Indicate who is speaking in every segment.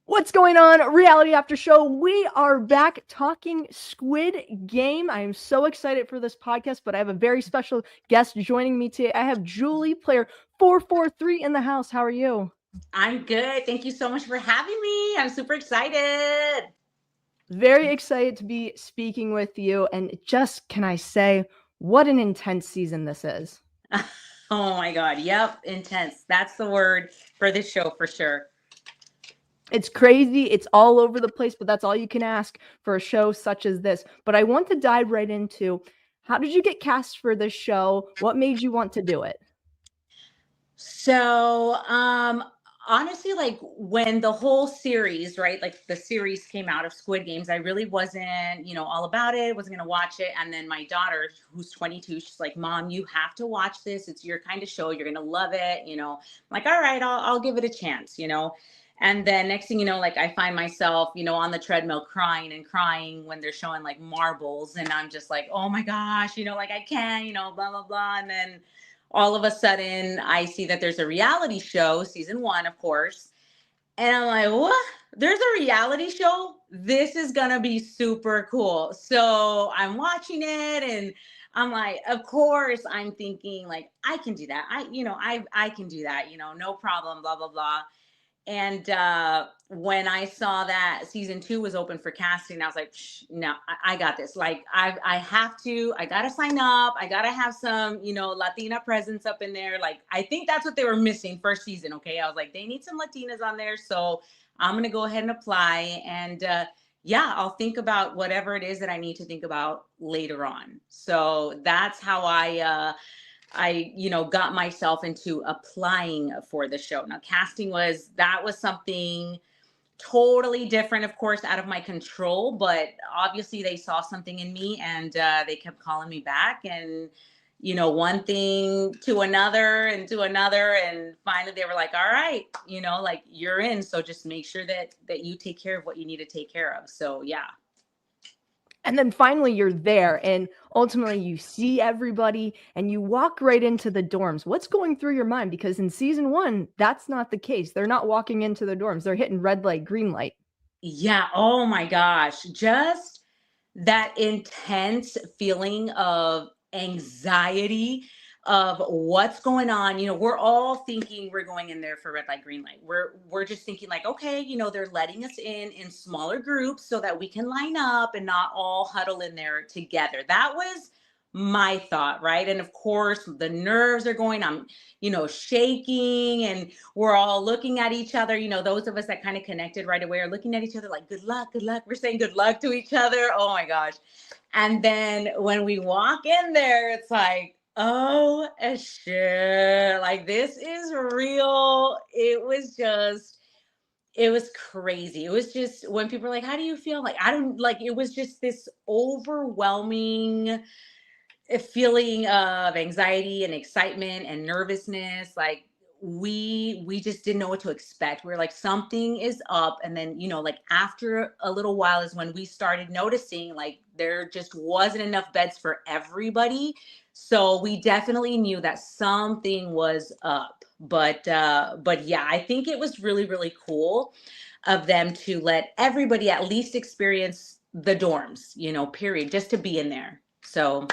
Speaker 1: What's going on, Reality After Show? We are back talking Squid Game. I am so excited for this podcast, but I have a very special guest joining me today. I have Julie, player 443 in the house. How are you?
Speaker 2: I'm good. Thank you so much for having me. I'm super excited.
Speaker 1: Very excited to be speaking with you. And just, can I say, what an intense season this is.
Speaker 2: Oh my God. Yep. Intense. That's the word for this show for sure.
Speaker 1: It's crazy. It's all over the place, but that's all you can ask for a show such as this. But I want to dive right into, how did you get cast for this show? What made you want to do it?
Speaker 2: So, honestly, like when the whole series, right, like the series came out of Squid Games, I really wasn't, all about it, wasn't going to watch it. And then my daughter, who's 22, she's like, Mom, you have to watch this. It's your kind of show. You're going to love it. I'm like, all right, I'll give it a chance. And then next thing you know, like I find myself, on the treadmill crying and crying when they're showing like marbles. And I'm just like, oh my gosh, like I can, blah, blah, blah. And then all of a sudden I see that there's a reality show, season 1, of course. And I'm like, what? There's a reality show? This is going to be super cool. So I'm watching it and I'm like, of course, I'm thinking like, I can do that. I can do that, no problem, blah, blah, blah. And when I saw that season 2 was open for casting, I was like, no, I got this. Like, I got to sign up. I got to have some, Latina presence up in there. Like, I think that's what they were missing first season. Okay. I was like, they need some Latinas on there. So I'm going to go ahead and apply. And yeah, I'll think about whatever it is that I need to think about later on. So that's how I got myself into applying for the show. Now, casting was something totally different, of course, out of my control, but obviously they saw something in me and they kept calling me back and, one thing to another and to another. And finally they were like, all right, like you're in. So just make sure that you take care of what you need to take care of. So yeah.
Speaker 1: And then finally you're there and ultimately you see everybody and you walk right into the dorms. What's going through your mind? Because in season 1, that's not the case. They're not walking into the dorms. They're hitting red light, green light.
Speaker 2: Yeah. Oh my gosh. Just that intense feeling of anxiety of what's going on. We're all thinking we're going in there for red light, green light. We're just thinking like, okay, they're letting us in smaller groups so that we can line up and not all huddle in there together. That was my thought, right? And of course the nerves are going, I'm shaking, and we're all looking at each other. Those of us that kind of connected right away are looking at each other like, good luck, good luck. We're saying good luck to each other. Oh my gosh. And then when we walk in there, it's like, oh shit, like this is real. It was crazy. It was just when people are like, how do you feel? Like, I don't like, it was just this overwhelming feeling of anxiety and excitement and nervousness. Like we just didn't know what to expect. We were like, something is up. And then, like after a little while is when we started noticing like there just wasn't enough beds for everybody. So we definitely knew that something was up. But yeah, I think it was really, really cool of them to let everybody at least experience the dorms, period, just to be in there. So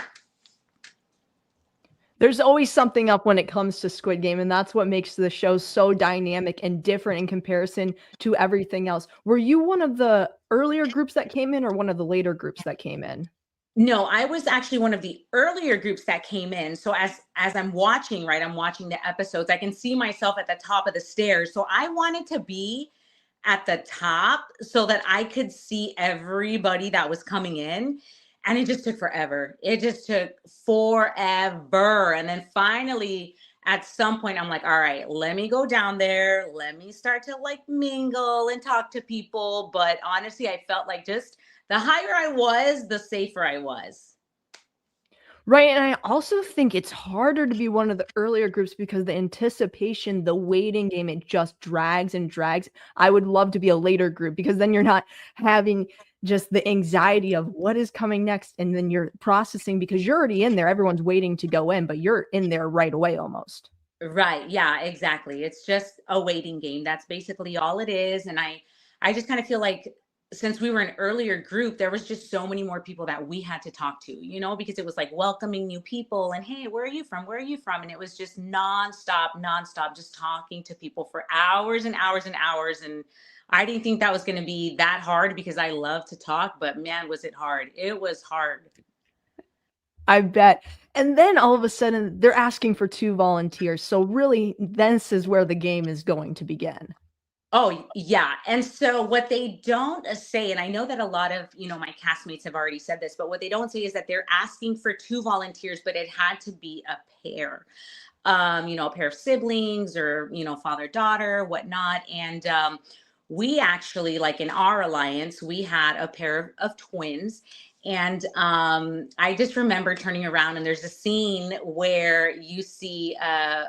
Speaker 1: There's always something up when it comes to Squid Game, and that's what makes the show so dynamic and different in comparison to everything else. Were you one of the earlier groups that came in or one of the later groups that came in?
Speaker 2: No, I was actually one of the earlier groups that came in. So as I'm watching, right, I'm watching the episodes, I can see myself at the top of the stairs. So I wanted to be at the top so that I could see everybody that was coming in. And it just took forever. It just took forever. And then finally, at some point, I'm like, all right, let me go down there. Let me start to like mingle and talk to people. But honestly, I felt like just the higher I was, the safer I was.
Speaker 1: Right, and I also think it's harder to be one of the earlier groups because the anticipation, the waiting game, it just drags and drags. I would love to be a later group because then you're not having just the anxiety of what is coming next, and then you're processing because you're already in there. Everyone's waiting to go in, but you're in there right away almost.
Speaker 2: Right. Yeah, exactly. It's just a waiting game. That's basically all it is. And I just kind of feel like since we were an earlier group, there was just so many more people that we had to talk to, because it was like welcoming new people and, hey, where are you from? Where are you from? And it was just nonstop, just talking to people for hours and hours and hours. And I didn't think that was going to be that hard because I love to talk, but man, was it hard. It was hard.
Speaker 1: I bet. And then all of a sudden they're asking for 2 volunteers. So really this is where the game is going to begin.
Speaker 2: Oh, yeah. And so what they don't say, and I know that a lot of, my castmates have already said this, but what they don't say is that they're asking for 2 volunteers, but it had to be a pair. A pair of siblings or, father, daughter, whatnot. And we actually, like in our alliance, we had a pair of twins. And I just remember turning around and there's a scene where you see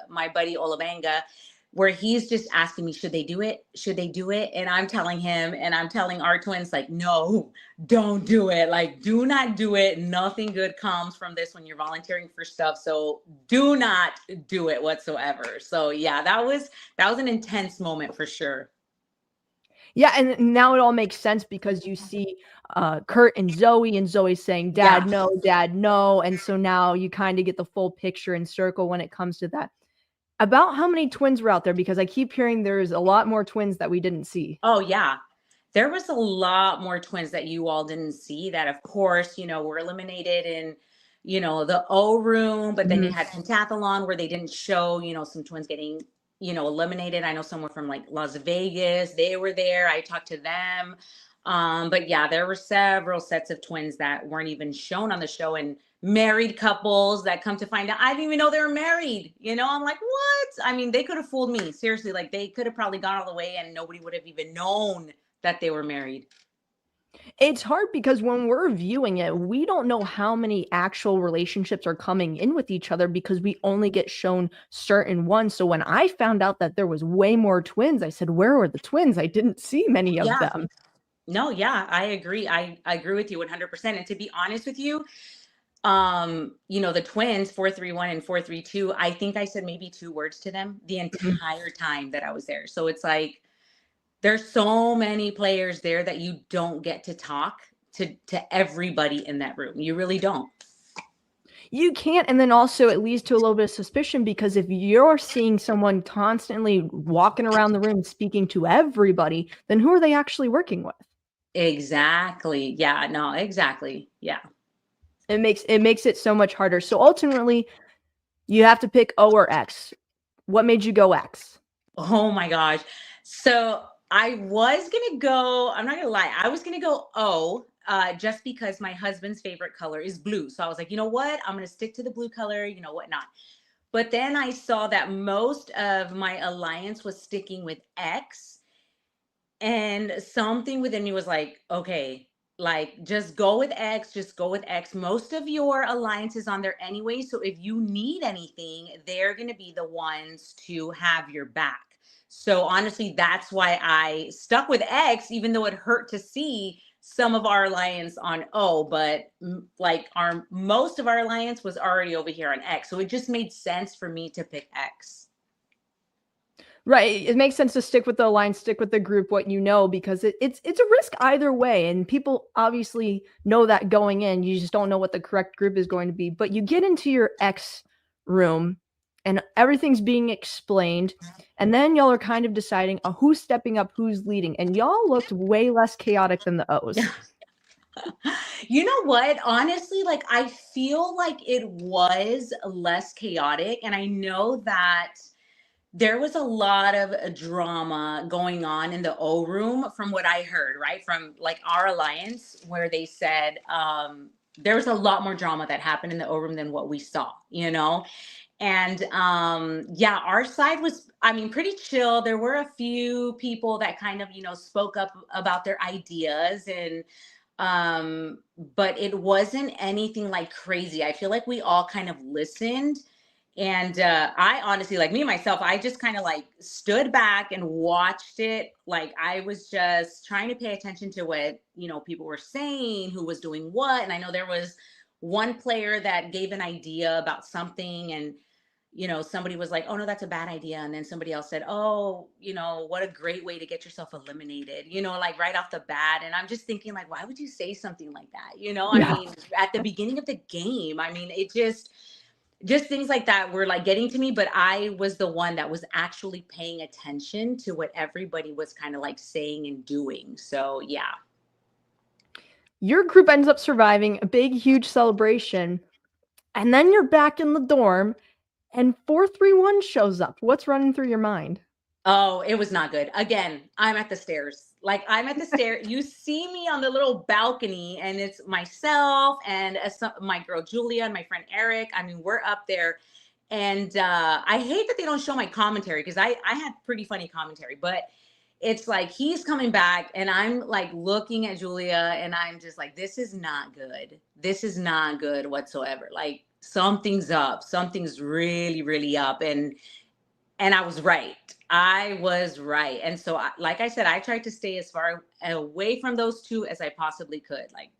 Speaker 2: my buddy Olabanga, where he's just asking me, should they do it? Should they do it? And I'm telling him and I'm telling our twins, like, no, don't do it. Like, do not do it. Nothing good comes from this when you're volunteering for stuff. So do not do it whatsoever. So yeah, that was an intense moment for sure.
Speaker 1: Yeah, and now it all makes sense because you see Kurt and Zoe saying, Dad,
Speaker 2: Yeah.
Speaker 1: no, Dad, no. And so now you kind of get the full picture and circle when it comes to that. About how many twins were out there? Because I keep hearing there's a lot more twins that we didn't see.
Speaker 2: Oh, yeah. There was a lot more twins that you all didn't see that, of course, were eliminated in, the O room, but then you had Pentathlon where they didn't show, some twins getting, eliminated. I know someone from like Las Vegas, they were there. I talked to them. But yeah, there were several sets of twins that weren't even shown on the show, and married couples that come to find out I didn't even know they were married. I'm like, what? I mean, they could have fooled me. Seriously, like they could have probably gone all the way and nobody would have even known that they were married.
Speaker 1: It's hard because when we're viewing it, we don't know how many actual relationships are coming in with each other because we only get shown certain ones. So when I found out that there was way more twins, I said, where were the twins? I didn't see many of
Speaker 2: Yeah.
Speaker 1: them.
Speaker 2: No, yeah, I agree. I agree with you 100%. And to be honest with you, the twins 431 and 432, I think I said maybe 2 words to them the entire time that I was there. So it's like there's so many players there that you don't get to talk to everybody in that room. You really don't.
Speaker 1: You can't, and then also it leads to a little bit of suspicion because if you're seeing someone constantly walking around the room speaking to everybody, then who are they actually working with?
Speaker 2: Exactly. Yeah, no, exactly. Yeah.
Speaker 1: It makes it so much harder. So ultimately, you have to pick O or X. What made you go X?
Speaker 2: Oh my gosh. So I was gonna go, I'm not gonna lie, I was gonna go O, just because my husband's favorite color is blue. So I was like, you know what? I'm gonna stick to the blue color, whatnot. But then I saw that most of my alliance was sticking with X. And something within me was like, okay, like just go with X, just go with X. Most of your alliance is on there anyway. So if you need anything, they're going to be the ones to have your back. So honestly, that's why I stuck with X, even though it hurt to see some of our alliance on O, but like most of our alliance was already over here on X. So it just made sense for me to pick X.
Speaker 1: Right. It makes sense to stick with the alliance, stick with the group, what you know, because it's a risk either way. And people obviously know that going in. You just don't know what the correct group is going to be. But you get into your X room and everything's being explained. And then y'all are kind of deciding who's stepping up, who's leading. And y'all looked way less chaotic than the O's.
Speaker 2: You know what? Honestly, like I feel like it was less chaotic. And I know that there was a lot of drama going on in the O room from what I heard, right? From like our alliance, where they said there was a lot more drama that happened in the O room than what we saw, And yeah, our side was, I mean, pretty chill. There were a few people that kind of, spoke up about their ideas and but it wasn't anything like crazy. I feel like we all kind of listened. And I honestly, like me myself, I just kind of like stood back and watched it. Like I was just trying to pay attention to what, people were saying, who was doing what. And I know there was one player that gave an idea about something and, somebody was like, oh no, that's a bad idea. And then somebody else said, oh, what a great way to get yourself eliminated, like right off the bat. And I'm just thinking like, why would you say something like that? I
Speaker 1: Yeah.
Speaker 2: mean, at the beginning of the game, I mean, it just things like that were like getting to me, but I was the one that was actually paying attention to what everybody was kind of like saying and doing. So yeah.
Speaker 1: Your group ends up surviving a big, huge celebration, and then you're back in the dorm, and 431 shows up. What's running through your mind?
Speaker 2: Oh, it was not good. Again, I'm at the stairs. Like I'm at the stair. You see me on the little balcony, and it's myself and my girl Julia and my friend Eric. I mean, we're up there, and I hate that they don't show my commentary because I had pretty funny commentary, but it's like he's coming back, and I'm like looking at Julia, and I'm just like, this is not good. This is not good whatsoever. Like something's up. Something's really, really up, and I was right. I was right. And so, like I said, I tried to stay as far away from those two as I possibly could. Like,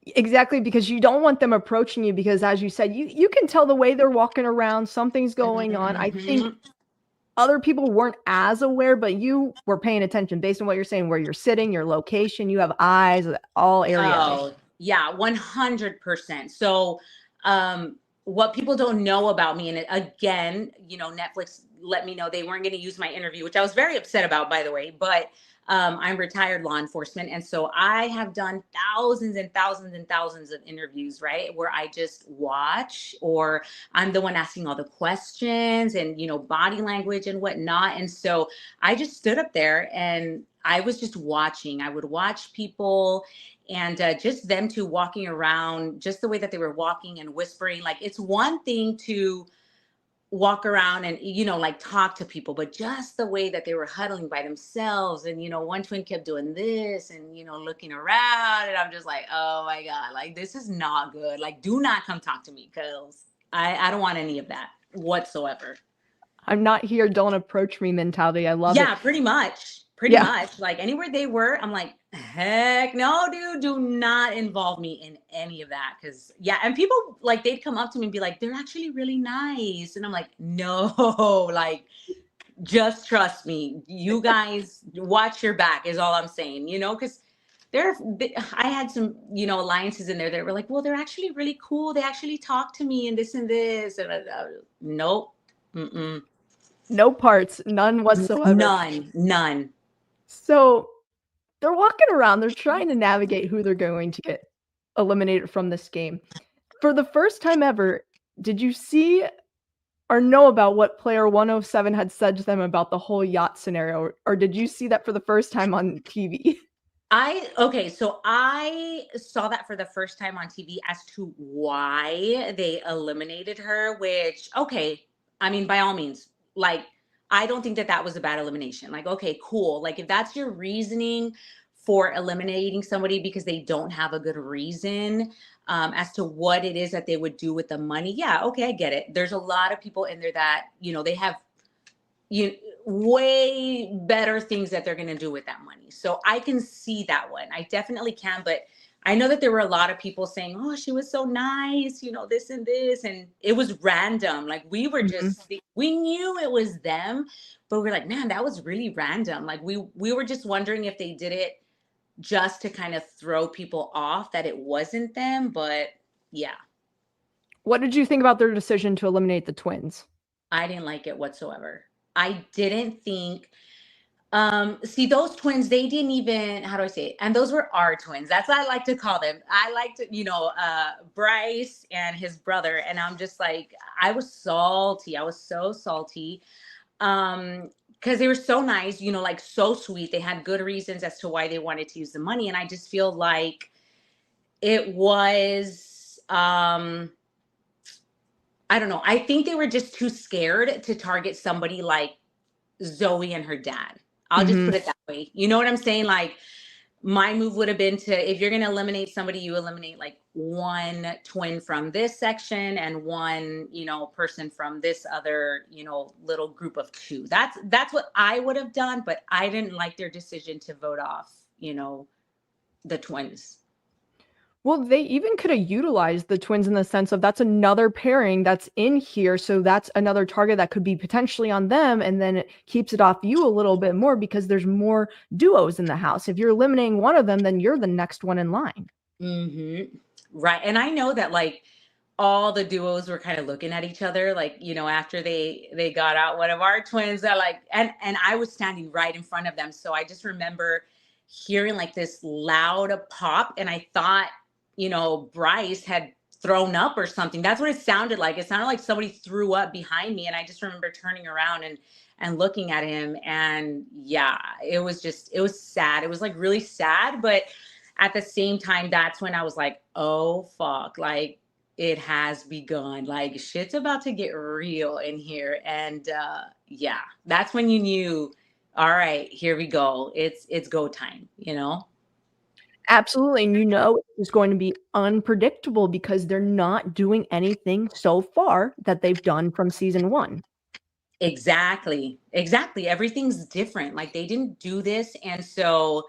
Speaker 1: Exactly, because you don't want them approaching you because, as you said, you can tell the way they're walking around, something's going on. I think other people weren't as aware, but you were paying attention based on what you're saying, where you're sitting, your location, you have eyes, all areas.
Speaker 2: Oh, yeah, 100%. So, what people don't know about me, and again, Netflix let me know they weren't going to use my interview, which I was very upset about, by the way, but I'm retired law enforcement. And so I have done thousands and thousands and thousands of interviews, right? Where I just watch, or I'm the one asking all the questions and, body language and whatnot. And so I just stood up there and I was just watching. I would watch people, and just them two walking around, just the way that they were walking and whispering. Like it's one thing to walk around and like talk to people, but just the way that they were huddling by themselves, and one twin kept doing this and looking around, and I'm just like, oh my god, like this is not good. Like do not come talk to me, because I don't want any of that whatsoever.
Speaker 1: I'm not here, don't approach me mentality. I love it.
Speaker 2: Yeah, pretty much. Pretty much. Like anywhere they were, I'm like, heck no, dude, do not involve me in any of that. Cause yeah, and people like they'd come up to me and be like, they're actually really nice. And I'm like, no, like just trust me. You guys watch your back is all I'm saying, because I had some, alliances in there that were like, well, they're actually really cool. They actually talk to me and this and this. And nope. Mm-mm.
Speaker 1: No parts, none whatsoever.
Speaker 2: None.
Speaker 1: So they're walking around, they're trying to navigate who they're going to get eliminated from this game. For the first time ever, did you see or know about what player 107 had said to them about the whole yacht scenario, or did you see that for the first time on TV?
Speaker 2: So I saw that for the first time on TV as to why they eliminated her, which, okay, I mean, by all means, like, I don't think that that was a bad elimination. Like, okay, cool. Like, if that's your reasoning for eliminating somebody because they don't have a good reason as to what it is that they would do with the money, yeah, okay, I get it. There's a lot of people in there that, they have way better things that they're going to do with that money. So I can see that one. I definitely can. But I know that there were a lot of people saying, oh, she was so nice, this and this. And it was random. Like we were we knew it was them, but we're like, man, that was really random. Like we were just wondering if they did it just to kind of throw people off that it wasn't them. But yeah.
Speaker 1: What did you think about their decision to eliminate the twins?
Speaker 2: I didn't like it whatsoever. I didn't think, see those twins, they didn't even, how do I say it? And those were our twins. That's what I like to call them. I like to, Bryce and his brother. And I'm just like, I was salty. I was so salty. Cause they were so nice, like so sweet. They had good reasons as to why they wanted to use the money. And I just feel like it was, I don't know. I think they were just too scared to target somebody like Zoe and her dad. I'll just put it that way. You know what I'm saying? Like my move would have been to, if you're going to eliminate somebody, you eliminate like one twin from this section and one, person from this other, little group of two. That's what I would have done. But I didn't like their decision to vote off, the twins.
Speaker 1: Well, they even could have utilized the twins in the sense of that's another pairing that's in here, so that's another target that could be potentially on them, and then it keeps it off you a little bit more because there's more duos in the house. If you're eliminating one of them, then you're the next one in line.
Speaker 2: Right. And I know that like all the duos were kind of looking at each other, like, after they got out one of our twins, that like, and I was standing right in front of them. So I just remember hearing like this loud pop, and I thought, Bryce had thrown up or something. That's what it sounded like. It sounded like somebody threw up behind me. And I just remember turning around and looking at him. And yeah, it was sad. It was like really sad. But at the same time, that's when I was like, oh fuck, like it has begun. Like shit's about to get real in here. And yeah, that's when you knew, all right, here we go. It's go time.
Speaker 1: Absolutely, and it's going to be unpredictable because they're not doing anything so far that they've done from season 1.
Speaker 2: Exactly. Exactly. Everything's different. Like they didn't do this. And so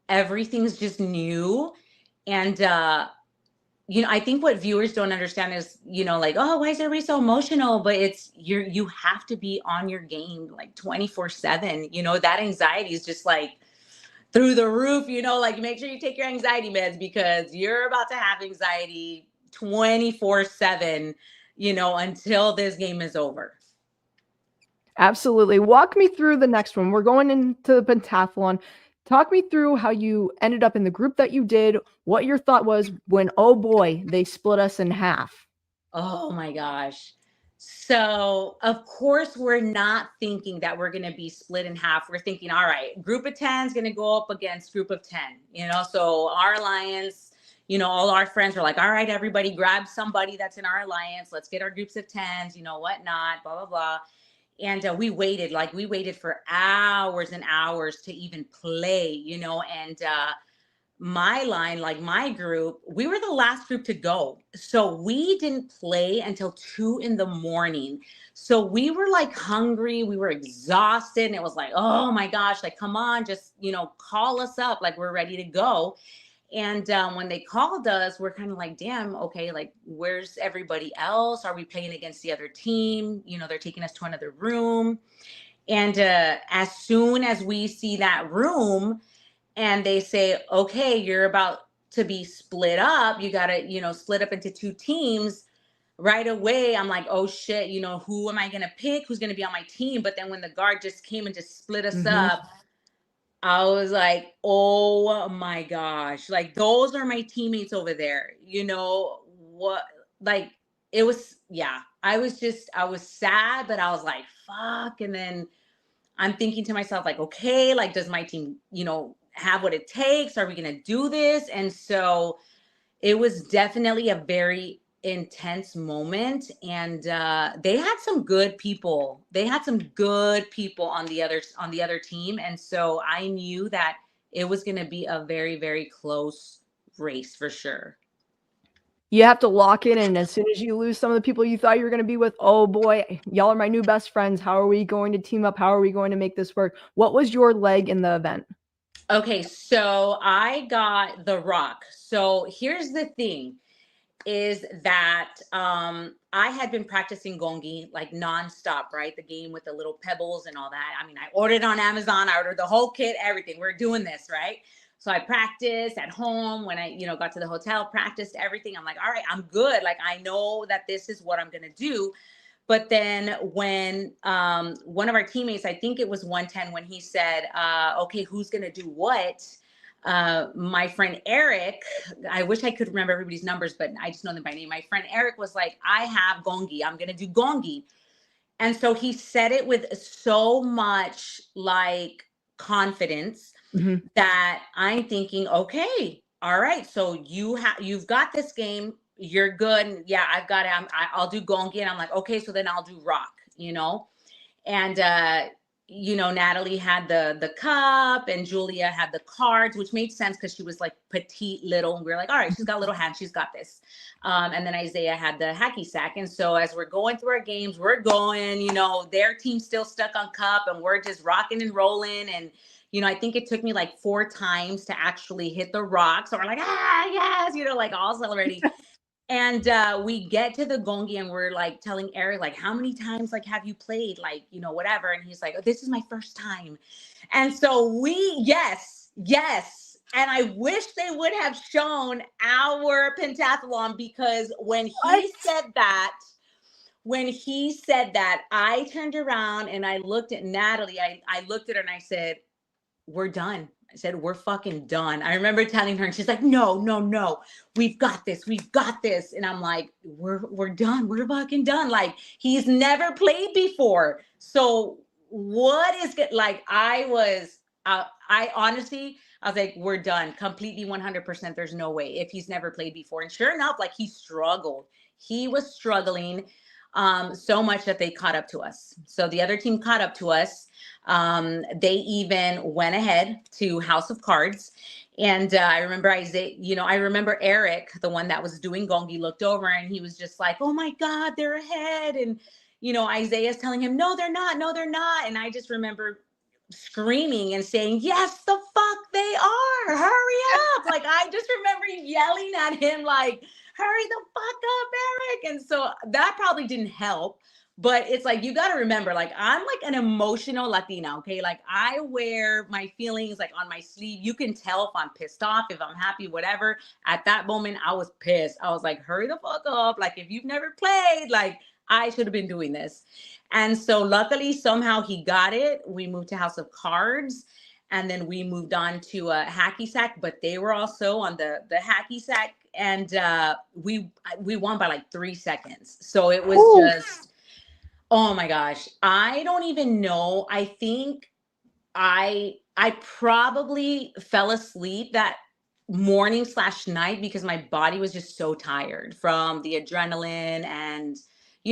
Speaker 2: everything's just new. And I think what viewers don't understand is, like, oh, why is everybody so emotional? But you have to be on your game like 24/7. That anxiety is just like through the roof, like make sure you take your anxiety meds because you're about to have anxiety 24/7, until this game is over.
Speaker 1: Absolutely. Walk me through the next one. We're going into the pentathlon. Talk me through how you ended up in the group that you did, what your thought was when, oh boy, they split us in half.
Speaker 2: Oh my gosh. So, of course, we're not thinking that we're going to be split in half. We're thinking, all right, group of 10 is going to go up against group of 10, So, our alliance, all our friends were like, all right, everybody grab somebody that's in our alliance. Let's get our groups of 10s, whatnot, blah, blah, blah. And we waited for hours and hours to even play, and my line, like my group, we were the last group to go. So we didn't play until 2 a.m. So we were like hungry, we were exhausted, and it was like, oh my gosh, like, come on, just, call us up, like we're ready to go. And when they called us, we're kind of like, damn, okay, like, where's everybody else? Are we playing against the other team? They're taking us to another room. And as soon as we see that room, and they say, okay, you're about to be split up. You got to, split up into 2 teams. Right away, I'm like, oh shit, who am I going to pick? Who's going to be on my team? But then when the guard just came and just split us up, I was like, oh my gosh, like those are my teammates over there. What, like, it was, yeah, I was sad, but I was like, fuck. And then I'm thinking to myself, like, okay, like, does my team, have what it takes? Are we going to do this? And so it was definitely a very intense moment. And they had some good people. They had some good people on the other team. And so I knew that it was going to be a very, very close race for sure.
Speaker 1: You have to lock in, and as soon as you lose some of the people you thought you were going to be with, oh boy, y'all are my new best friends. How are we going to team up? How are we going to make this work? What was your leg in the event?
Speaker 2: Okay, so I got the rock. So here's the thing is that I had been practicing gongi like nonstop, right? The game with the little pebbles and all that. I mean, I ordered on Amazon, I ordered the whole kit, everything. We're doing this, right? So I practiced at home when I, got to the hotel, practiced everything. I'm like, all right, I'm good. Like, I know that this is what I'm going to do. But then when one of our teammates, I think it was 110, when he said, okay, who's going to do what? My friend Eric, I wish I could remember everybody's numbers, but I just know them by name. My friend Eric was like, I have gongi. I'm going to do gongi. And so he said it with so much like confidence that I'm thinking, okay, all right. So you've got this game. You're good. And yeah, I've got it. I'll do gongi. And I'm like, okay, so then I'll do rock, And Natalie had the cup and Julia had the cards, which made sense because she was like petite little. And we were like, all right, she's got little hands, she's got this. And then Isaiah had the hacky sack. And so as we're going through our games, we're going, their team's still stuck on cup and we're just rocking and rolling. And, I think it took me like 4 times to actually hit the rock. So we're like, yes, like all celebrating. And we get to the gongi and we're like telling Eric, like, how many times like have you played? Like, whatever. And he's like, oh, this is my first time. And so yes. And I wish they would have shown our pentathlon, because when he said that, I turned around and I looked at Natalie. I looked at her and I said, we're done. I said, we're fucking done. I remember telling her and she's like, no, we've got this. And I'm like, we're done. We're fucking done. Like, he's never played before. So what is good? Like, I honestly, I was like, we're done completely 100%. There's no way, if he's never played before. And sure enough, like, he struggled. He was struggling so much that they caught up to us. So the other team caught up to us. They even went ahead to House of Cards. And I remember I remember Eric, the one that was doing gongi, looked over and he was just like, oh my God, they're ahead. And, Isaiah's telling him, no, they're not. And I just remember screaming and saying, yes, the fuck they are. Hurry up. Like, I just remember yelling at him, like, hurry the fuck up, Eric. And so that probably didn't help. But it's like, you got to remember, like, I'm like an emotional Latina, okay? Like, I wear my feelings like on my sleeve. You can tell if I'm pissed off, if I'm happy, whatever. At that moment, I was pissed. I was like, hurry the fuck up. Like, if you've never played, like, I should have been doing this. And so luckily, somehow he got it. We moved to House of Cards. And then we moved on to a hacky sack, but they were also on the hacky sack. And we won by like 3 seconds. So it was just... Oh my gosh. I don't even know. I think I probably fell asleep that morning/night because my body was just so tired from the adrenaline and,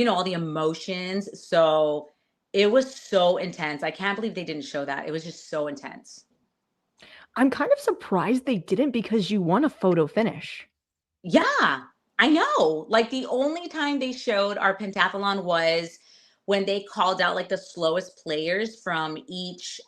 Speaker 2: all the emotions. So it was so intense. I can't believe they didn't show that. It was just so intense.
Speaker 1: I'm kind of surprised they didn't, because you won a photo finish.
Speaker 2: Yeah, I know. Like, the only time they showed our pentathlon was when they called out like the slowest players from each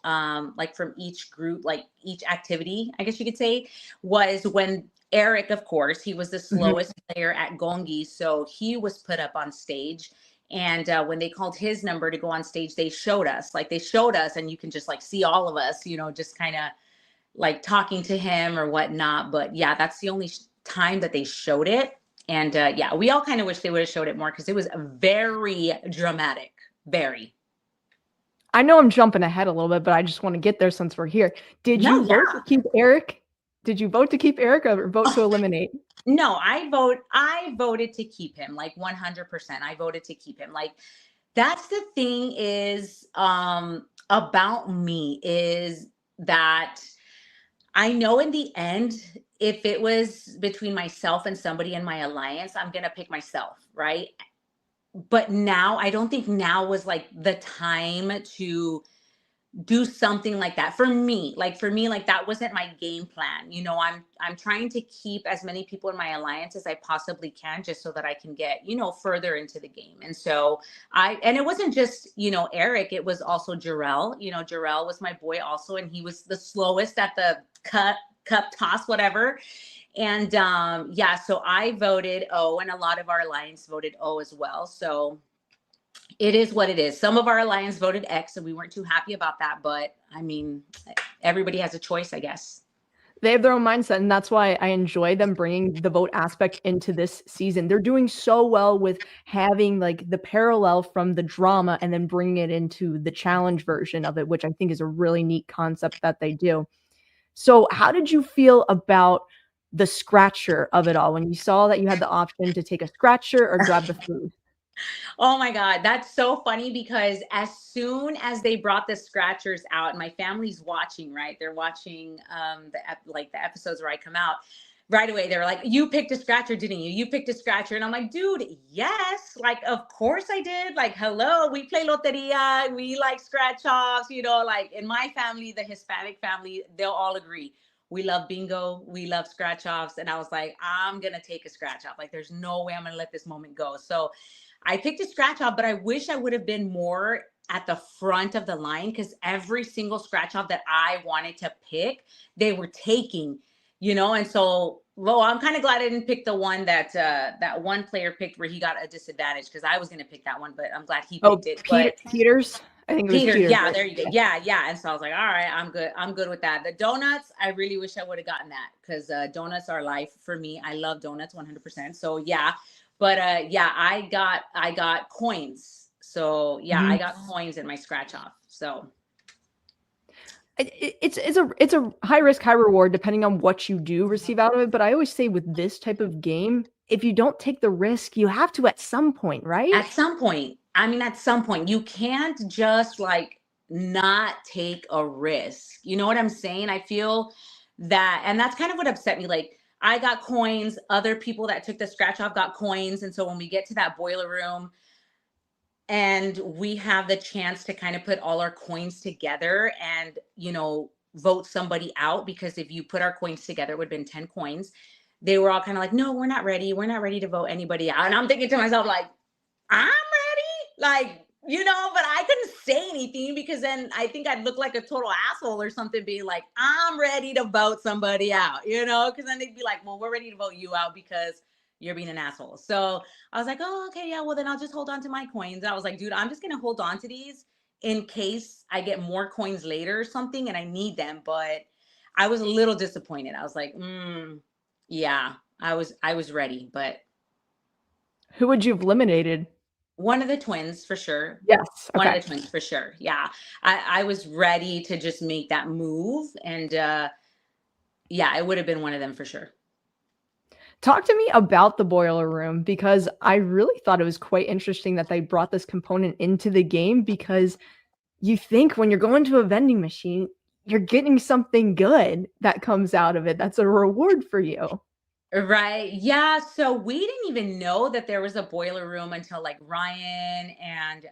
Speaker 2: group, like each activity, I guess you could say, was when Eric, of course, he was the slowest player at gongi. So he was put up on stage. And when they called his number to go on stage, they showed us and you can just like see all of us, just kind of like talking to him or whatnot. But yeah, that's the only time that they showed it. And yeah, we all kind of wish they would have showed it more because it was very dramatic. Very.
Speaker 1: I know I'm jumping ahead a little bit, but I just want to get there since we're here. Did you vote to keep Eric? Did you vote to keep Eric or vote to eliminate?
Speaker 2: No, I voted to keep him, like 100%. I voted to keep him. Like, that's the thing is about me, is that I know in the end, if it was between myself and somebody in my alliance, I'm going to pick myself, right? But now, I don't think now was like the time to do something like that for me. Like, that wasn't my game plan. I'm trying to keep as many people in my alliance as I possibly can, just so that I can get, further into the game. And so and it wasn't just, Eric, it was also Jarrell. Jarrell was my boy also, and he was the slowest at the cup toss, whatever. And yeah, so I voted O, and a lot of our alliance voted O as well. So it is what it is. Some of our alliance voted X, and we weren't too happy about that. But I mean, everybody has a choice, I guess.
Speaker 1: They have their own mindset, and that's why I enjoy them bringing the vote aspect into this season. They're doing so well with having like the parallel from the drama and then bringing it into the challenge version of it, which I think is a really neat concept that they do. So how did you feel about the scratcher of it all when you saw that you had the option to take a scratcher or grab the food?
Speaker 2: Oh my God, that's so funny, because as soon as they brought the scratchers out, my family's watching, right? They're watching the episodes where I come out. right away they were like, you picked a scratcher, didn't you? You picked a scratcher. And I'm like, dude, yes, like of course I did. Like, hello, we play loteria, we like scratch offs, you know, like in my family, the Hispanic family, they'll all agree, we love bingo, we love scratch offs. And I was like, I'm gonna take a scratch off. Like, there's no way I'm gonna let this moment go. So I picked a scratch off, but I wish I would have been more at the front of the line, because every single scratch off that I wanted to pick, they were taking, you know. And so, well, I'm kind of glad I didn't pick the one that that one player picked where he got a disadvantage, because I was going to pick that one, but I'm glad he picked it. But
Speaker 1: Peters. I think it was
Speaker 2: Peter,
Speaker 1: Peters.
Speaker 2: yeah,
Speaker 1: Right?
Speaker 2: there you go. Yeah, yeah. And so I was like, all right, I'm good. I'm good with that. The donuts, I really wish I would have gotten that, because donuts are life for me. I love donuts 100%. So yeah, but yeah, I got coins. So yeah, I got coins in my scratch off. So
Speaker 1: it's a high risk, high reward depending on what you do receive out of it. But I always say with this type of game, if you don't take the risk, you have to at some point, right?
Speaker 2: at some point, I mean, at some point, you can't just like not take a risk. You know what I'm saying? I feel that, and that's kind of what upset me. Like, I got coins, other people that took the scratch off got coins. And so when we get to that boiler room and we have the chance to kind of put all our coins together and, you know, vote somebody out, because if you put our coins together, it would have been 10 coins. They were all kind of like, no, we're not ready. We're not ready to vote anybody out. And I'm thinking to myself, like, I'm ready. Like, you know, but I couldn't say anything, because then I think I'd look like a total asshole or something, being like, I'm ready to vote somebody out, you know, because then they'd be like, well, we're ready to vote you out because you're being an asshole. So I was like, oh, okay, yeah, well, then I'll just hold on to my coins. I was like, dude, I'm just going to hold on to these in case I get more coins later or something and I need them. But I was a little disappointed. I was like, yeah, I was ready, but
Speaker 1: Who would you have eliminated?
Speaker 2: one of the twins for sure.
Speaker 1: Yes.
Speaker 2: One of
Speaker 1: Okay.
Speaker 2: the twins for sure. Yeah. I was ready to just make that move. And yeah, it would have been one of them for sure.
Speaker 1: Talk to me about the boiler room, because I really thought it was quite interesting that they brought this component into the game, because you think when you're going to a vending machine, you're getting something good that comes out of it. That's a reward for you.
Speaker 2: Right. Yeah. So we didn't even know that there was a boiler room until like Ryan and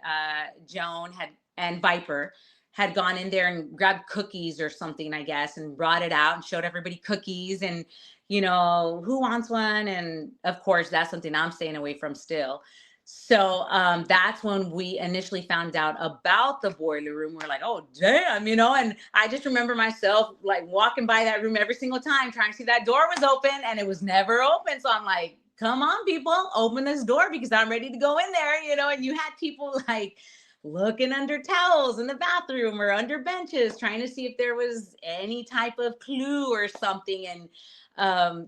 Speaker 2: Joan had, and Viper had gone in there and grabbed cookies or something, I guess, and brought it out and showed everybody cookies and, you know, who wants one? And of course, that's something I'm staying away from still. So that's when we initially found out about the boiler room. We're like, oh, damn, you know, and I just remember myself like walking by that room every single time, trying to see that door was open, and it was never open. So I'm like, come on, people, open this door because I'm ready to go in there, you know, and you had people like looking under towels in the bathroom or under benches, trying to see if there was any type of clue or something. And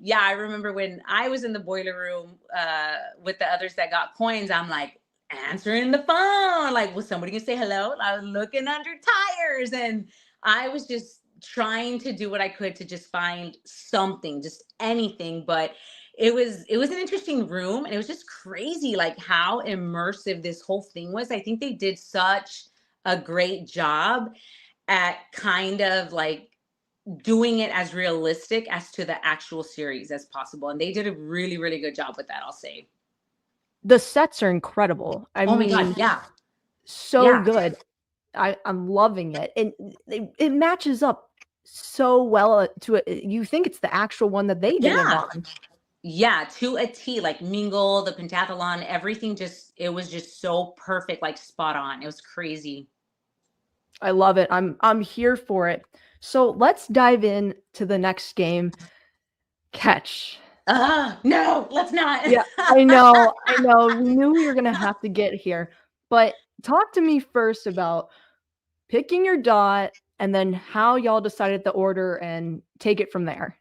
Speaker 2: yeah, I remember when I was in the boiler room with the others that got coins, I'm like answering the phone, like, was somebody gonna say hello? I was looking under tires, and I was just trying to do what I could to just find something, just anything. But it was an interesting room, and it was just crazy like how immersive this whole thing was. I think they did such a great job at kind of like doing it as realistic as to the actual series as possible. And they did a really, really good job with that, I'll say.
Speaker 1: The sets are incredible. I
Speaker 2: Oh my
Speaker 1: mean,
Speaker 2: God, yeah.
Speaker 1: so
Speaker 2: Yeah.
Speaker 1: good. I'm loving it. And it matches up so well to it. You think it's the actual one that they did it
Speaker 2: Yeah.
Speaker 1: on.
Speaker 2: Yeah, to a T, like Mingle, the Pentathlon, everything just, it was just so perfect, like spot on. It was crazy.
Speaker 1: I love it. I'm here for it. So let's dive in to the next game. Catch.
Speaker 2: No, let's not.
Speaker 1: Yeah, I know. I know. We knew we were gonna have to get here. But talk to me first about picking your dot and then how y'all decided the order and take it from there.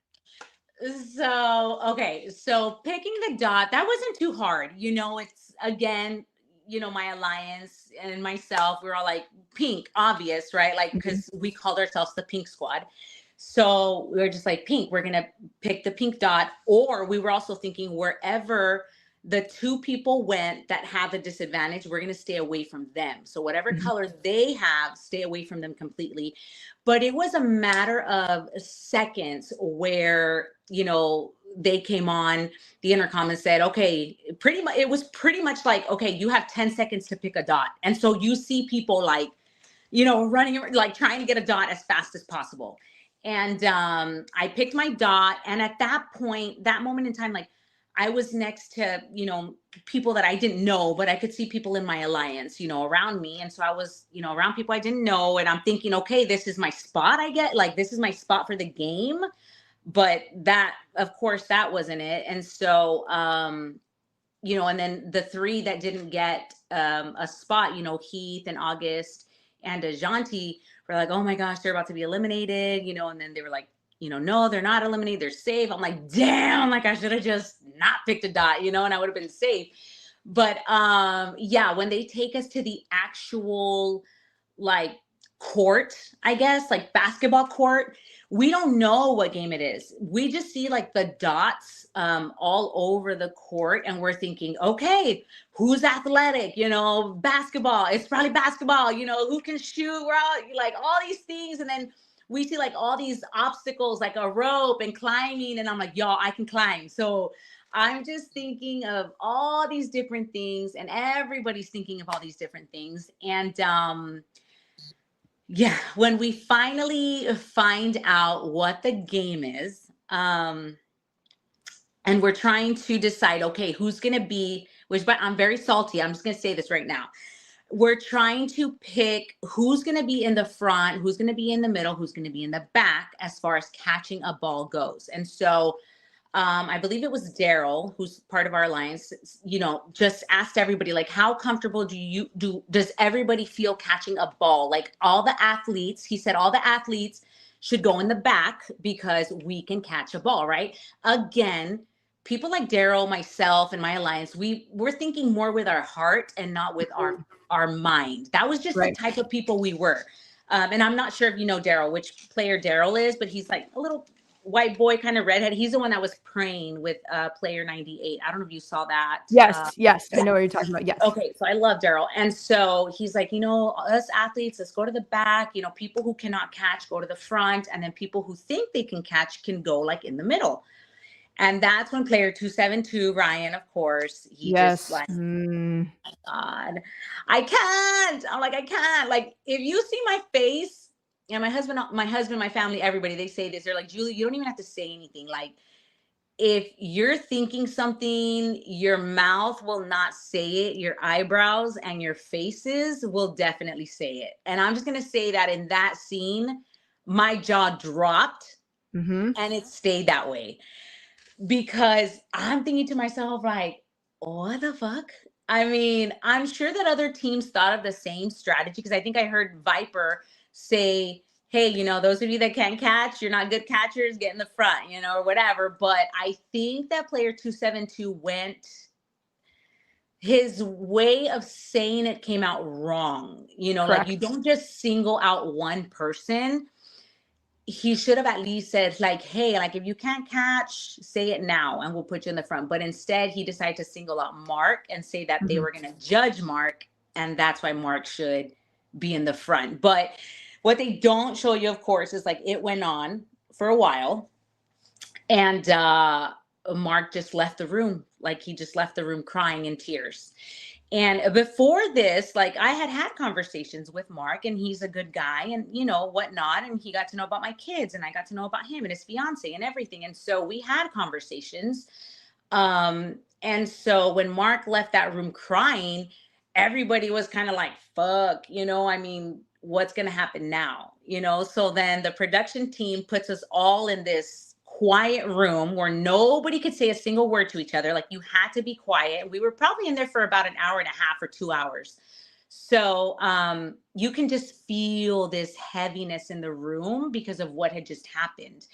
Speaker 2: So, okay. So picking the dot, that wasn't too hard. You know, it's again, you know, my alliance and myself, we're all like pink, obvious, right? Like,
Speaker 1: Mhm.
Speaker 2: because we called ourselves the pink squad. So we were just like, pink, we're going to pick the pink dot. Or we were also thinking wherever the two people went that have a disadvantage, we're going to stay away from them. So whatever
Speaker 1: Mhm.
Speaker 2: color they have, stay away from them completely. But it was a matter of seconds where, you know, they came on the intercom and said, okay, it was pretty much like, okay, you have 10 seconds to pick a dot. And so you see people like, running, like trying to get a dot as fast as possible. And I picked my dot. And at that point, that moment in time, like I was next to, people that I didn't know, but I could see people in my alliance, around me. And so I was, around people I didn't know. And I'm thinking, okay, this is my spot. This is my spot for the game. But that, of course, that wasn't it. And so, and then the three that didn't get a spot, Heath and August and Ajanti were like, oh my gosh, they're about to be eliminated, and then they were like, no, they're not eliminated, they're safe. I'm like, damn, like I should have just not picked a dot, and I would have been safe. But yeah, when they take us to the actual like court, I guess, like basketball court, we don't know what game it is. We just see like the dots all over the court, and we're thinking, okay, who's athletic? Basketball. It's probably basketball. Who can shoot? We're all like all these things, and then we see like all these obstacles, like a rope and climbing, and I'm like, y'all, I can climb. So I'm just thinking of all these different things, and everybody's thinking of all these different things, and yeah, when we finally find out what the game is, and we're trying to decide, okay, who's going to be, but I'm very salty. I'm just going to say this right now. We're trying to pick who's going to be in the front, who's going to be in the middle, who's going to be in the back as far as catching a ball goes. And so I believe it was Daryl, who's part of our alliance, just asked everybody, like, how comfortable does everybody feel catching a ball? Like all the athletes, he said all the athletes should go in the back because we can catch a ball, right? Again, people like Daryl, myself, and my alliance, we're thinking more with our heart and not with our mind. That was just the type of people we were. And I'm not sure if you know Daryl, which player Daryl is, but he's like a little white boy, kind of redhead. He's the one that was praying with player 98. I don't know if you saw that.
Speaker 1: Yes, yes. I know what you're talking about. Yes.
Speaker 2: Okay, so I love Daryl. And so he's like, us athletes, let's go to the back. People who cannot catch, go to the front. And then people who think they can catch can go like in the middle. And that's when player 272, Ryan, of course, he just like, oh my God, I can't. I'm like, I can't. Like, if you see my face, and my husband, my family, everybody, they say this. They're like, Julie, you don't even have to say anything. Like, if you're thinking something, your mouth will not say it. Your eyebrows and your faces will definitely say it. And I'm just going to say that in that scene, my jaw dropped and it stayed that way. Because I'm thinking to myself, like, what the fuck? I mean, I'm sure that other teams thought of the same strategy, because I think I heard Viper say, hey, those of you that can't catch, you're not good catchers, get in the front, or whatever. But I think that player 272 his way of saying it came out wrong. Like you don't just single out one person. He should have at least said like, hey, like if you can't catch, say it now and we'll put you in the front. But instead he decided to single out Mark and say that they were going to judge Mark. And that's why Mark should be in the front. But what they don't show you, of course, is like it went on for a while. And Mark just left the room. Like he just left the room crying in tears. And before this, like I had conversations with Mark, and he's a good guy and, whatnot. And he got to know about my kids, and I got to know about him and his fiance and everything. And so we had conversations. And so when Mark left that room crying, everybody was kind of like, fuck, I mean, what's going to happen now? So then the production team puts us all in this quiet room where nobody could say a single word to each other. Like you had to be quiet. We were probably in there for about an hour and a half or 2 hours. So you can just feel this heaviness in the room because of what had just happened.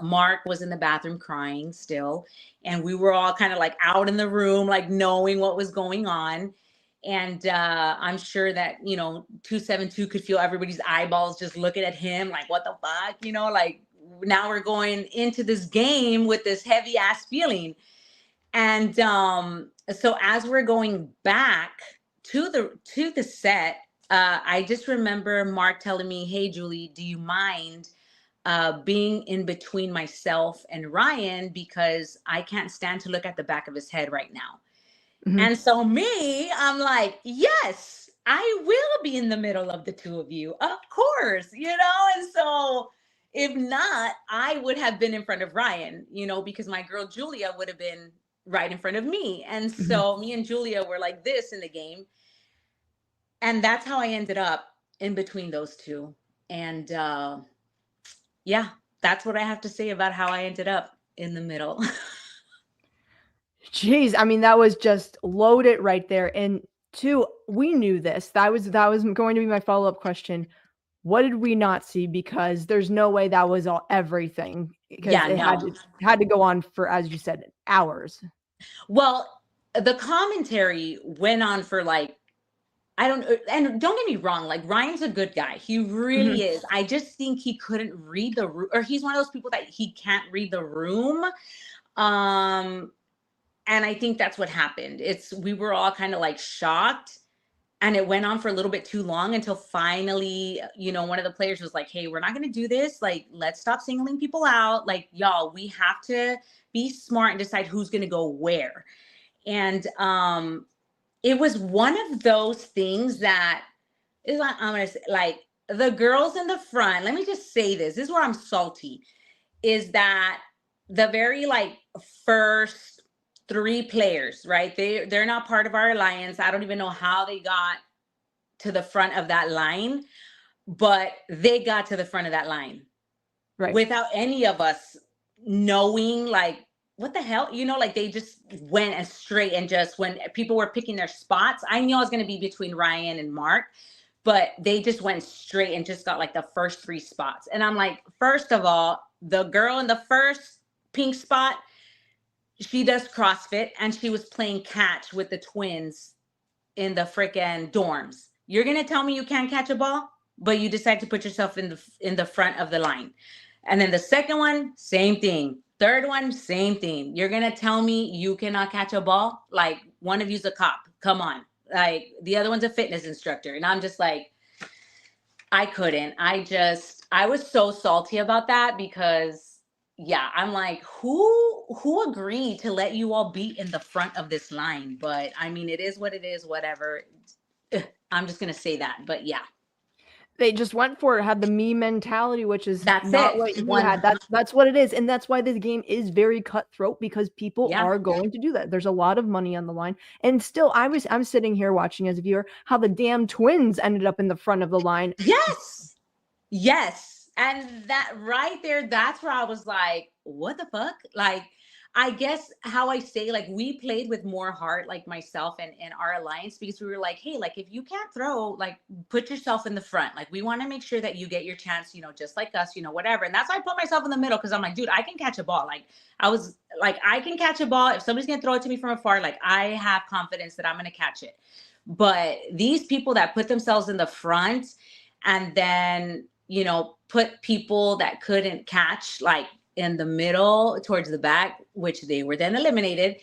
Speaker 2: Mark was in the bathroom crying still. And we were all kind of like out in the room, like knowing what was going on. And I'm sure that, 272 could feel everybody's eyeballs just looking at him like, what the fuck, like, now we're going into this game with this heavy ass feeling. And so as we're going back to the set, I just remember Mark telling me, hey, Julie, do you mind being in between myself and Ryan because I can't stand to look at the back of his head right now.
Speaker 1: Mhm.
Speaker 2: And so me, I'm like, yes, I will be in the middle of the two of you, of course, you know? And so if not, I would have been in front of Ryan, you know, because my girl Julia would have been right in front of me. And
Speaker 1: Mhm.
Speaker 2: so me and Julia were like this in the game. And that's how I ended up in between those two. And yeah, that's what I have to say about how I ended up in the middle.
Speaker 1: Jeez, I mean, that was just loaded right there. And two, we knew this. That was going to be my follow-up question. What did we not see? Because there's no way that was all everything because
Speaker 2: Yeah,
Speaker 1: it
Speaker 2: no.
Speaker 1: had to go on for, as you said, hours.
Speaker 2: Well, the commentary went on for like, I don't, and don't get me wrong, like Ryan's a good guy. He really
Speaker 1: Mhm.
Speaker 2: is. I just think he couldn't read the room, or he's one of those people that he can't read the room. Um, and I think that's what happened. We were all kind of like shocked, and it went on for a little bit too long until finally, you know, one of the players was like, hey, we're not going to do this. Like, let's stop singling people out. Like, y'all, we have to be smart and decide who's going to go where. And it was one of those things that is like, I'm going to say, like, the girls in the front, let me just say this. This is where I'm salty, is that the very like first three players, right? They're not part of our alliance. I don't even know how they got to the front of that line, but they got to the front of that line
Speaker 1: Right.
Speaker 2: without any of us knowing, like, what the hell, you know, like they just went and straight, and just when people were picking their spots, I knew I was going to be between Ryan and Mark, but they just went straight and just got like the first three spots. And I'm like, first of all, the girl in the first pink spot, she does CrossFit and she was playing catch with the twins in the freaking dorms. You're gonna tell me you can't catch a ball, but you decide to put yourself in the front of the line. And then the second one, same thing. Third one, same thing. You're gonna tell me you cannot catch a ball? Like, one of you's a cop. Come on. Like, the other one's a fitness instructor. And I'm just like, I couldn't. I was so salty about that because yeah, I'm like, who agreed to let you all be in the front of this line? But I mean, it is what it is, whatever. Ugh, I'm just gonna say that. But yeah,
Speaker 1: They just went for it, had the me mentality, which is
Speaker 2: that's
Speaker 1: not
Speaker 2: it.
Speaker 1: what you
Speaker 2: One,
Speaker 1: had. That's what it is. And that's why this game is very cutthroat because people
Speaker 2: yeah.
Speaker 1: are going to do that. There's a lot of money on the line. And still, I'm sitting here watching as a viewer how the damn twins ended up in the front of the line.
Speaker 2: Yes. Yes. And that right there, that's where I was like, what the fuck? Like, I guess how I say, like, we played with more heart, like myself and our alliance, because we were like, hey, like, if you can't throw, like, put yourself in the front. Like, we want to make sure that you get your chance, you know, just like us, you know, whatever. And that's why I put myself in the middle, because I'm like, dude, I can catch a ball. Like, I was like, I can catch a ball. If somebody's going to throw it to me from afar, like, I have confidence that I'm going to catch it. But these people that put themselves in the front and then, you know, put people that couldn't catch like in the middle towards the back, which they were then eliminated.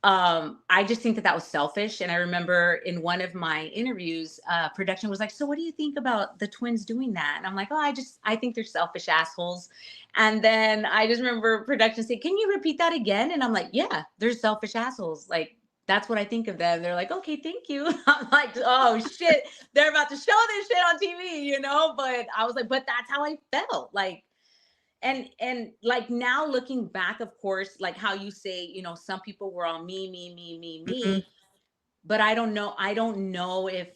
Speaker 2: I just think that that was selfish. And I remember in one of my interviews, production was like, so what do you think about the twins doing that? And I'm like, oh, I think they're selfish assholes. And then I just remember production saying, can you repeat that again? And I'm like, yeah, they're selfish assholes. Like, that's what I think of them. They're like, okay, thank you. I'm like, oh shit, they're about to show this shit on TV, you know? But I was like, but that's how I felt. Like, and like now looking back, of course, like how you say, you know, some people were all me. But I don't know if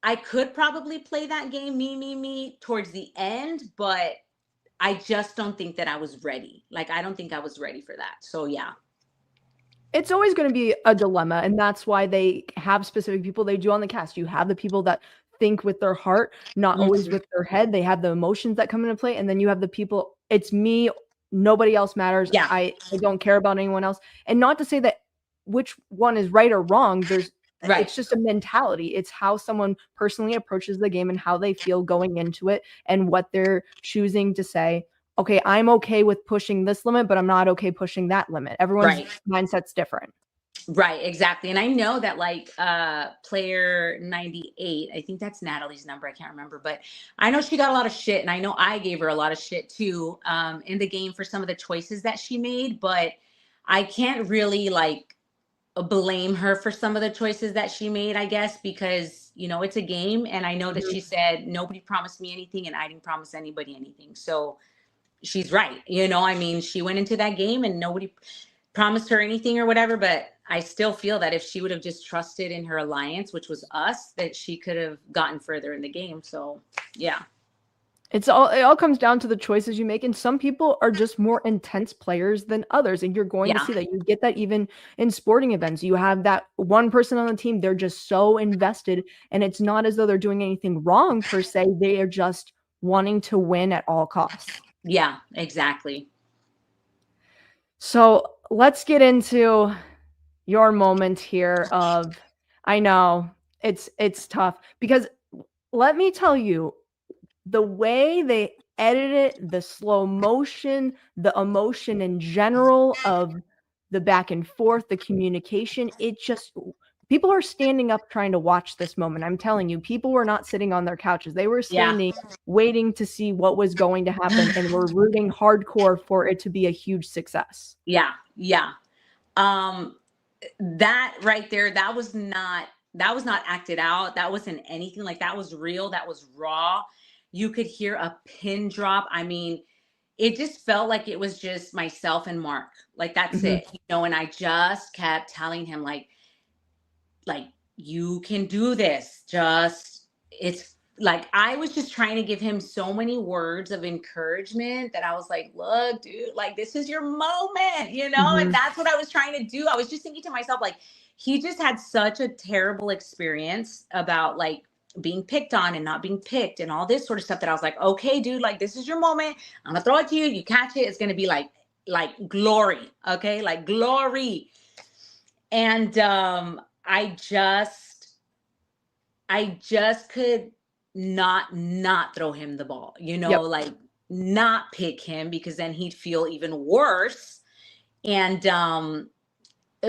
Speaker 2: I could probably play that game, me towards the end, but I just don't think that I was ready. Like, I don't think I was ready for that. So yeah.
Speaker 1: It's always going to be a dilemma, and that's why they have specific people they do on the cast. You have the people that think with their heart, not always with their head. They have the emotions that come into play, and then you have the people, it's me, nobody else matters.
Speaker 2: Yeah.
Speaker 1: I don't care about anyone else. And not to say that which one is right or wrong.
Speaker 2: Right.
Speaker 1: It's just a mentality. It's how someone personally approaches the game and how they feel going into it and what they're choosing to say, okay, I'm okay with pushing this limit, but I'm not okay pushing that limit. Everyone's mindset's different.
Speaker 2: Right, exactly. And I know that like player 98, I think that's Natalie's number, I can't remember, but I know she got a lot of shit, and I know I gave her a lot of shit too in the game for some of the choices that she made, but I can't really like blame her for some of the choices that she made, I guess, because it's a game, and I know that
Speaker 1: Mhm.
Speaker 2: she said nobody promised me anything and I didn't promise anybody anything. So she's right. I mean, she went into that game and nobody promised her anything or whatever, but I still feel that if she would have just trusted in her alliance, which was us, that she could have gotten further in the game. So, yeah.
Speaker 1: It all comes down to the choices you make, and some people are just more intense players than others, and you're going to
Speaker 2: Yeah.
Speaker 1: see that. You get that even in sporting events. You have that one person on the team, they're just so invested, and it's not as though they're doing anything wrong per se. They are just wanting to win at all costs.
Speaker 2: Yeah, exactly.
Speaker 1: So let's get into your moment here of, I know it's tough because let me tell you, the way they edited the slow motion, the emotion in general of the back and forth, the communication, it just people are standing up trying to watch this moment. I'm telling you, people were not sitting on their couches. They were
Speaker 2: Yeah.
Speaker 1: standing waiting to see what was going to happen and were rooting hardcore for it to be a huge success.
Speaker 2: Yeah. Yeah. Um, that right there, that was not acted out. That wasn't anything, like that was real. That was raw. You could hear a pin drop. I mean, it just felt like it was just myself and Mark. Like that's
Speaker 1: Mhm.
Speaker 2: it. And I just kept telling him like you can do this. Just it's like I was just trying to give him so many words of encouragement that I was like, look, dude, like this is your moment. And
Speaker 1: Mhm.
Speaker 2: that's what I was trying to do. I was just thinking to myself, like, he just had such a terrible experience about like being picked on and not being picked and all this sort of stuff that I was like, okay, dude, like this is your moment. I'm gonna throw it to you. You catch it, it's gonna be like glory. Okay, like glory. And I just could not throw him the ball,
Speaker 1: Yep.
Speaker 2: like not pick him because then he'd feel even worse. And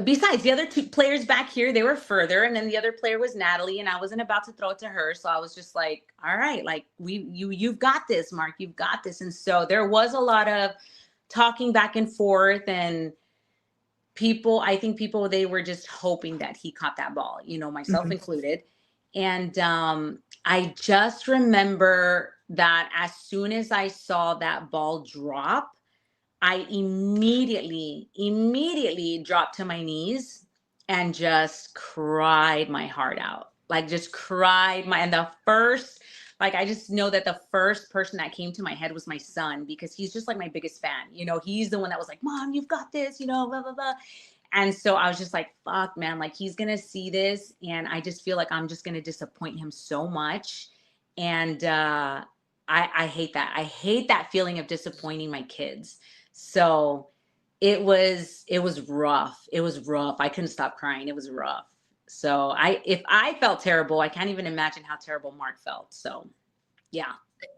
Speaker 2: besides, the other two players back here, they were further, and then the other player was Natalie, and I wasn't about to throw it to her, so I was just like, all right, like you've got this, Mark, you've got this. And so there was a lot of talking back and forth, and I think people, they were just hoping that he caught that ball, myself
Speaker 1: Mhm.
Speaker 2: included. And I just remember that as soon as I saw that ball drop, I immediately dropped to my knees and just cried my heart out. Like just cried and the first, like, I just know that the first person that came to my head was my son, because he's just like my biggest fan. He's the one that was like, Mom, you've got this, blah, blah, blah. And so I was just like, fuck, man, like he's going to see this. And I just feel like I'm just going to disappoint him so much. And I hate that. I hate that feeling of disappointing my kids. So it was rough. It was rough. I couldn't stop crying. It was rough. So if I felt terrible, I can't even imagine how terrible Mark felt. So yeah.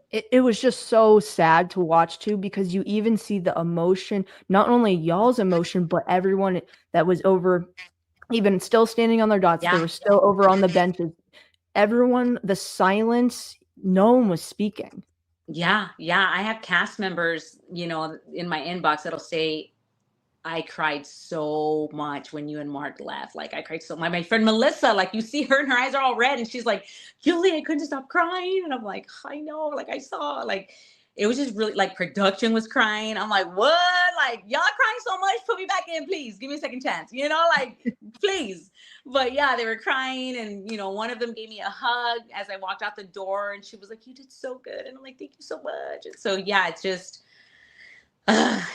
Speaker 1: It was just so sad to watch too, because you even see the emotion, not only y'all's emotion, but everyone that was over, even still standing on their dots, they
Speaker 2: Yeah.
Speaker 1: were still over on the benches. Everyone, the silence, no one was speaking.
Speaker 2: Yeah. Yeah. I have cast members, in my inbox that'll say, I cried so much when you and Mark left. Like I cried so much. My friend Melissa, like you see her and her eyes are all red and she's like, Julie, I couldn't stop crying. And I'm like, I know, like I saw, like it was just really like production was crying. I'm like, what? Like y'all crying so much? Put me back in, please. Give me a second chance. Like please. But yeah, they were crying, and one of them gave me a hug as I walked out the door, and she was like, you did so good. And I'm like, thank you so much. And so yeah, it's just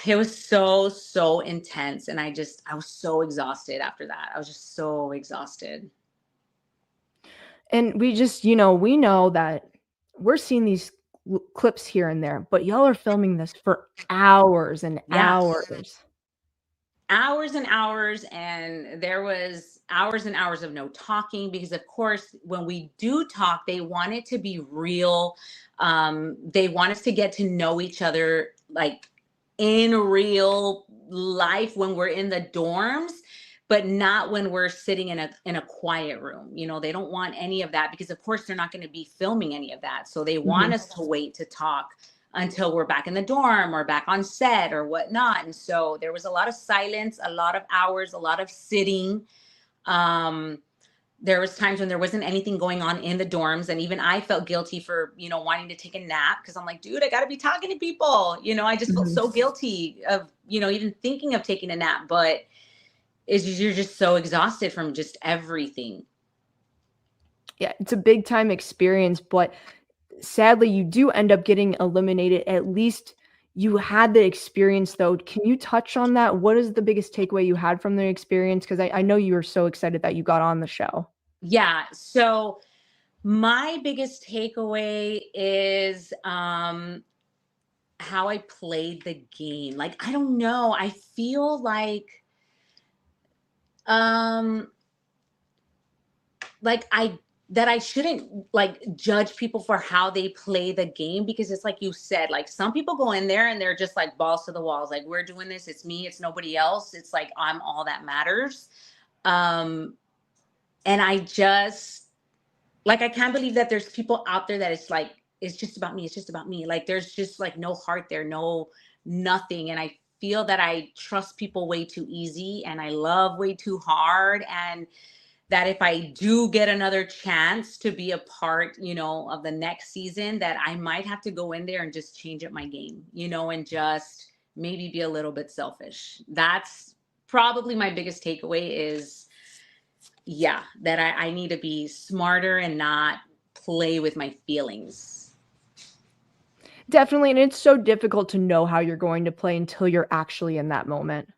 Speaker 2: it was so intense, and I was so exhausted after that. I was just so exhausted.
Speaker 1: And we just, we know that we're seeing these clips here and there, but y'all are filming this for hours and
Speaker 2: Yeah.
Speaker 1: hours.
Speaker 2: Hours and hours, and there was hours and hours of no talking, because of course when we do talk, they want it to be real. They want us to get to know each other like in real life when we're in the dorms. but not when we're sitting in a quiet room. You know, they don't want any of that because of course they're not going to be filming any of that. So they want us to wait to talk until we're back in the dorm or back on set or whatnot. And so there was a lot of silence, a lot of hours, a lot of sitting. There was times when there wasn't anything going on in the dorms, and even I felt guilty for, you know, wanting to take a nap because I'm like, dude, I got to be talking to people. You know, I just felt so guilty of, you know, even thinking of taking a nap, but you're just so exhausted from just everything.
Speaker 1: Yeah, it's a big time experience, but sadly you do end up getting eliminated. At least you had the experience though. Can you touch on that? What is the biggest takeaway you had from the experience? Because I know you were so excited that you got on the show.
Speaker 2: Yeah. So my biggest takeaway is how I played the game. Like, I don't know. I feel um like I shouldn't like judge people for how they play the game, because it's like you said, like some people go in there and they're just like balls to the walls, like we're doing this, it's me, it's nobody else, it's like I'm all that matters. um and I just, like, I can't believe that there's people out there that it's like, it's just about me, it's just about me, like there's just like no heart there, no nothing. And I feel that I trust people way too easy and I love way too hard, and that if I do get another chance to be a part, you know, of the next season, that I might have to go in there and just change up my game, you know, and just maybe be a little bit selfish. That's probably my biggest takeaway is, yeah, that I need to be smarter and not play with my feelings.
Speaker 1: Definitely, and it's so difficult to know how you're going to play until you're actually in that moment.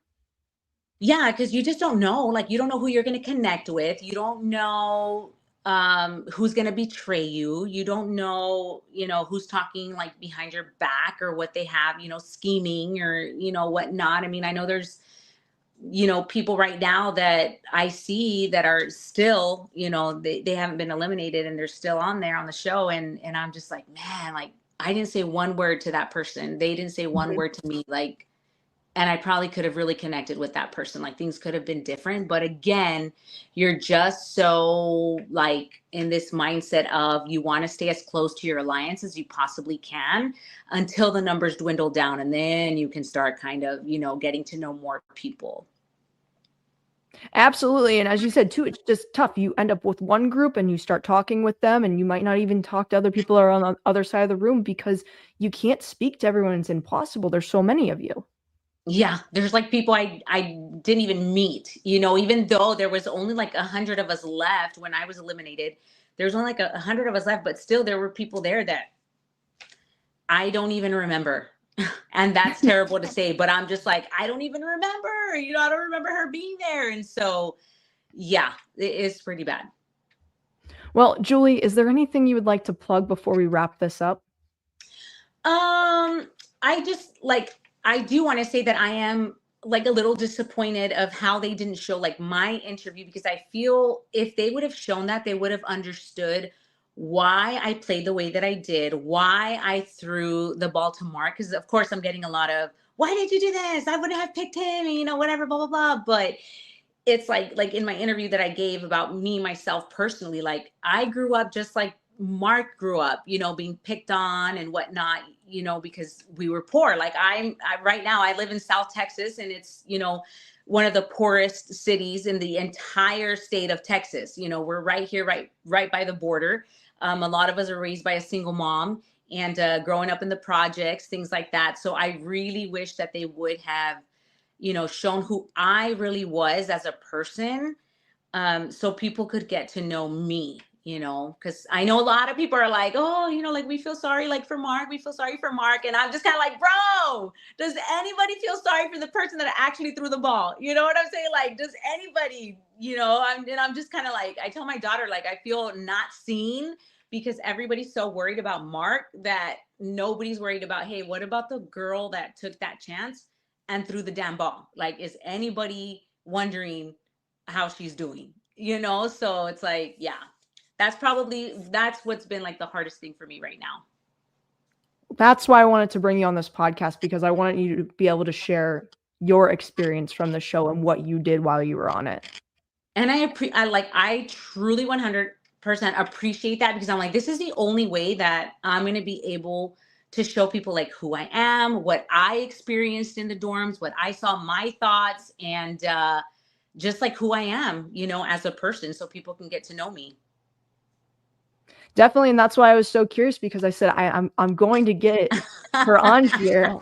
Speaker 2: Yeah, because you just don't know. Like, you don't know who you're going to connect with. You don't know who's going to betray you. You don't know, you know, who's talking like behind your back or what they have, you know, scheming or, you know, whatnot. I mean, I know there's, you know, people right now that I see that are still, you know, they haven't been eliminated and they're still on there on the show. And I'm just like, man, like I didn't say one word to that person. They didn't say one word to me. Like, and I probably could have really connected with that person. Like things could have been different. But again, you're just so like in this mindset of you want to stay as close to your alliance as you possibly can until the numbers dwindle down. And then you can start kind of, you know, getting to know more people.
Speaker 1: Absolutely, and as you said too, it's just tough. You end up with one group and you start talking with them, and you might not even talk to other people that are on the other side of the room because you can't speak to everyone. It's impossible. There's so many of you.
Speaker 2: Yeah, there's like people I didn't even meet, you know, even though there was only like 100 of us left when I was eliminated. There's only like 100 of us left, but still there were people there that I don't even remember. And that's terrible to say, but I'm just like, I don't even remember, you know, I don't remember her being there. And so, yeah, it is pretty bad.
Speaker 1: Well, Julie, is there anything you would like to plug before we wrap this up?
Speaker 2: I just like, I do want to say that I am like a little disappointed of how they didn't show like my interview, because I feel if they would have shown that, they would have understood why I played the way that I did, why I threw the ball to Mark. Because of course I'm getting a lot of, why did you do this? I wouldn't have picked him, and, you know, whatever, blah, blah, blah. But it's like in my interview that I gave about me, myself personally, like I grew up just like Mark grew up, you know, being picked on and whatnot, you know, because we were poor. Like right now I live in South Texas, and it's, you know, one of the poorest cities in the entire state of Texas. You know, we're right here, right by the border. A lot of us are raised by a single mom, and growing up in the projects, things like that. So I really wish that they would have, you know, shown who I really was as a person, so people could get to know me, you know, because I know a lot of people are like, oh, you know, like we feel sorry, like for Mark, we feel sorry for Mark. And I'm just kind of like, bro, does anybody feel sorry for the person that actually threw the ball? You know what I'm saying? Like, does anybody, you know, I'm just kind of like, I tell my daughter, like, I feel not seen because everybody's so worried about Mark that nobody's worried about, hey, what about the girl that took that chance and threw the damn ball? Like, is anybody wondering how she's doing, you know? So it's like, yeah, that's what's been like the hardest thing for me right now.
Speaker 1: That's why I wanted to bring you on this podcast, because I wanted you to be able to share your experience from the show and what you did while you were on it.
Speaker 2: And I truly 100% appreciate that, because I'm like, this is the only way that I'm going to be able to show people like who I am, what I experienced in the dorms, what I saw, my thoughts, and just like who I am, as a person, so people can get to know me.
Speaker 1: Definitely, and that's why I was so curious, because I said I'm going to get her on here.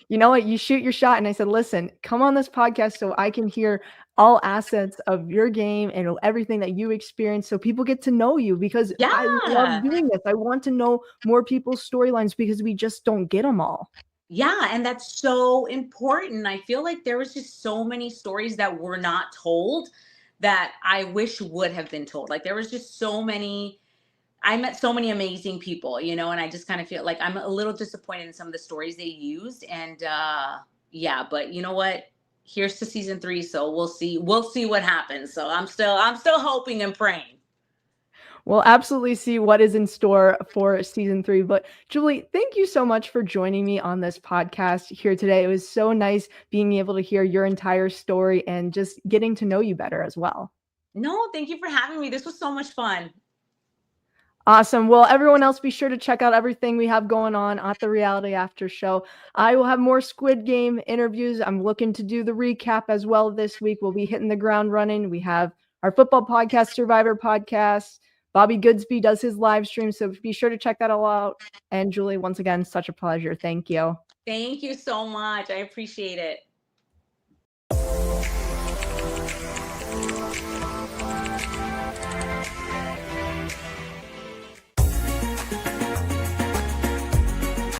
Speaker 1: You know what? You shoot your shot, and I said, listen, come on this podcast so I can hear all assets of your game and everything that you experience, so people get to know you, because I love
Speaker 2: Yeah.
Speaker 1: doing this. I want to know more people's storylines because we just don't get them all.
Speaker 2: Yeah, and that's so important. I feel like there was just so many stories that were not told that I wish would have been told. Like there was just so many, I met so many amazing people, and I just kind of feel like I'm a little disappointed in some of the stories they used. And yeah, but you know what? Here's to season 3, so we'll see. We'll see what happens. So I'm still hoping and praying.
Speaker 1: We'll absolutely see what is in store for season 3. But Julie, thank you so much for joining me on this podcast here today. It was so nice being able to hear your entire story and just getting to know you better as well.
Speaker 2: No, thank you for having me. This was so much fun.
Speaker 1: Awesome. Well, everyone else, be sure to check out everything we have going on at the Reality After Show. I will have more Squid Game interviews. I'm looking to do the recap as well this week. We'll be hitting the ground running. We have our football podcast, Survivor podcast. Bobby Goodsby does his live stream, so be sure to check that all out. And Julie, once again, such a pleasure. Thank you.
Speaker 2: Thank you so much. I appreciate it.